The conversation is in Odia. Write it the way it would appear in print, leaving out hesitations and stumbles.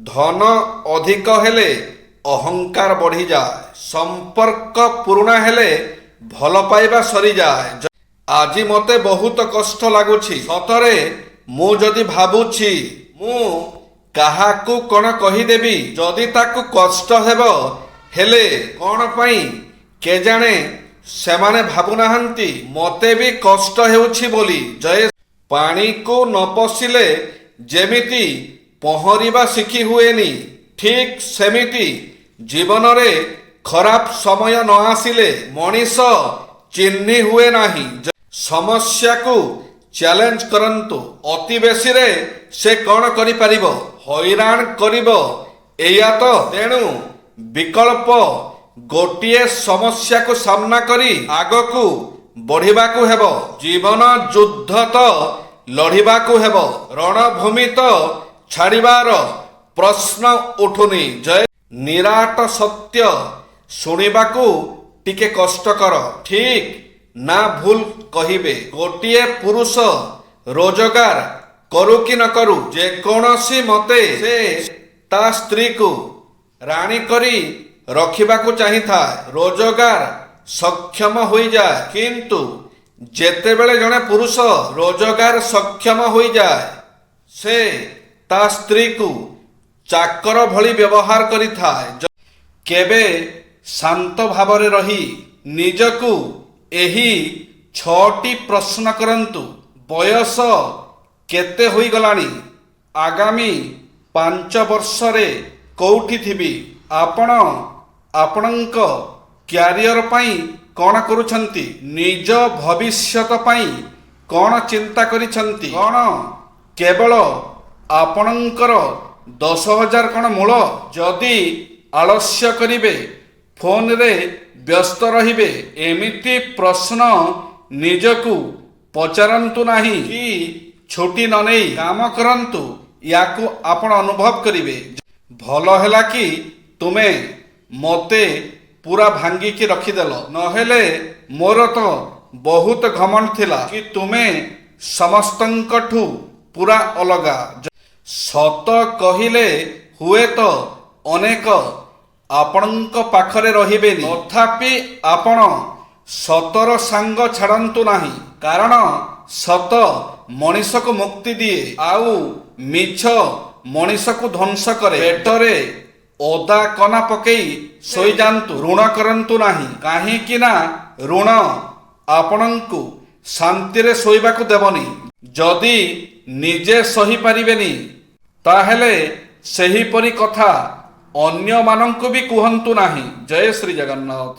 ଧନ ଅଧିକ ହେଲେ ଅହଙ୍କାର ବଢ଼ିଯାଏ। ସମ୍ପର୍କ ପୁରୁଣା ହେଲେ ଭଲ ପାଇବା ସରିଯାଏ। ଆଜି ମୋତେ ବହୁତ କଷ୍ଟ ଲାଗୁଛି। ସତରେ ମୁଁ ଯଦି ଭାବୁଛି ମୁଁ କାହାକୁ କ'ଣ କହିଦେବି, ଯଦି ତାକୁ କଷ୍ଟ ହେବ, ହେଲେ କ'ଣ ପାଇଁ କେଜାଣେ ସେମାନେ ଭାବୁନାହାନ୍ତି ମୋତେ ବି କଷ୍ଟ ହେଉଛି ବୋଲି। ପାଣିକୁ ନ ପଶିଲେ ଯେମିତି ପହଁରିବା ଶିଖି ହୁଏନି, ଠିକ୍ ସେମିତି ଜୀବନରେ ଖରାପ ସମୟ ନ ଆସିଲେ ମଣିଷ ଚିହ୍ନି ହୁଏ ନାହିଁ। ସମସ୍ୟାକୁ ଚ୍ୟାଲେଞ୍ଜ କରନ୍ତୁ। ଅତି ବେଶୀରେ ସେ କ'ଣ କରିପାରିବ? ହଇରାଣ କରିବ, ଏଇଆ ତ। ତେଣୁ ବିକଳ୍ପ ଗୋଟିଏ ସମସ୍ୟାକୁ ସାମ୍ନା କରି ଆଗକୁ ବଢ଼ିବାକୁ ହେବ। ଜୀବନ ଯୁଦ୍ଧ ତ ଲଢ଼ିବାକୁ ହେବ, ରଣଭୂମି ତ ଛାଡ଼ିବାର ପ୍ରଶ୍ନ ଉଠୁନି। ନିରାଟ ସତ୍ୟ ଶୁଣିବାକୁ ଟିକେ କଷ୍ଟକର। ଠିକ୍ ନା ଭୁଲ କହିବେ? ଗୋଟିଏ ପୁରୁଷ ରୋଜଗାର କରୁ କି ନ କରୁ, ଯେକୌଣସି ମତେ ସେ ତା ସ୍ତ୍ରୀକୁ ରାଣୀ କରି ରଖିବାକୁ ଚାହିଁଥାଏ। ରୋଜଗାର ସକ୍ଷମ ହୋଇଯାଏ, କିନ୍ତୁ ଯେତେବେଳେ ଜଣେ ପୁରୁଷ ରୋଜଗାର ସକ୍ଷମ ହୋଇଯାଏ, ସେ ତା ସ୍ତ୍ରୀକୁ ଚାକର ଭଳି ବ୍ୟବହାର କରିଥାଏ। କେବେ ଶାନ୍ତ ଭାବରେ ରହି ନିଜକୁ ଏହି 6ଟି ପ୍ରଶ୍ନ କରନ୍ତୁ। ବୟସ କେତେ ହୋଇଗଲାଣି? ଆଗାମୀ 5 ବର୍ଷରେ କୋଉଠି ଥିବି? ଆପଣ ଆପଣଙ୍କ କ୍ୟାରିୟର ପାଇଁ କ'ଣ କରୁଛନ୍ତି? ନିଜ ଭବିଷ୍ୟତ ପାଇଁ କ'ଣ ଚିନ୍ତା କରିଛନ୍ତି? କ'ଣ କେବଳ ଆପଣଙ୍କର 10,000 କ'ଣ ମୂଳ? ଯଦି ଆଳସ୍ୟ କରିବେ, ଫୋନରେ ବ୍ୟସ୍ତ ରହିବେ, ଏମିତି ପ୍ରଶ୍ନ ନିଜକୁ ପଚାରନ୍ତୁ ନାହିଁ। କି ଛୁଟି ନ ନେଇ କାମ କରନ୍ତୁ, ୟାକୁ ଆପଣ ଅନୁଭବ କରିବେ। ଭଲ ହେଲା କି ତୁମେ ମୋତେ ପୁରା ଭାଙ୍ଗିକି ରଖିଦେଲ, ନହେଲେ ମୋର ତ ବହୁତ ଘମଣ୍ଡ ଥିଲା କି ତୁମେ ସମସ୍ତଙ୍କଠୁ ପୁରା ଅଲଗା। ସତ କହିଲେ ହୁଏତ ଅନେକ ଆପଣଙ୍କ ପାଖରେ ରହିବେନି, ତଥାପି ଆପଣ ସତର ସାଙ୍ଗ ଛାଡ଼ନ୍ତୁ ନାହିଁ। କାରଣ ସତ ମଣିଷକୁ ମୁକ୍ତି ଦିଏ, ଆଉ ମିଛ ମଣିଷକୁ ଧ୍ୱଂସ କରେ। ପେଟରେ ଓଦା କନା ପକେଇ ଶୋଇଯାନ୍ତୁ, ଋଣ କରନ୍ତୁ ନାହିଁ। କାହିଁକି ନା ଋଣ ଆପଣଙ୍କୁ ଶାନ୍ତିରେ ଶୋଇବାକୁ ଦେବନି। ଯଦି ନିଜେ ସହିପାରିବେନି, ତାହେଲେ ସେହିପରି କଥା ଅନ୍ୟମାନଙ୍କୁ ବି କୁହନ୍ତୁ ନାହିଁ। ଜୟ ଶ୍ରୀ ଜଗନ୍ନାଥ।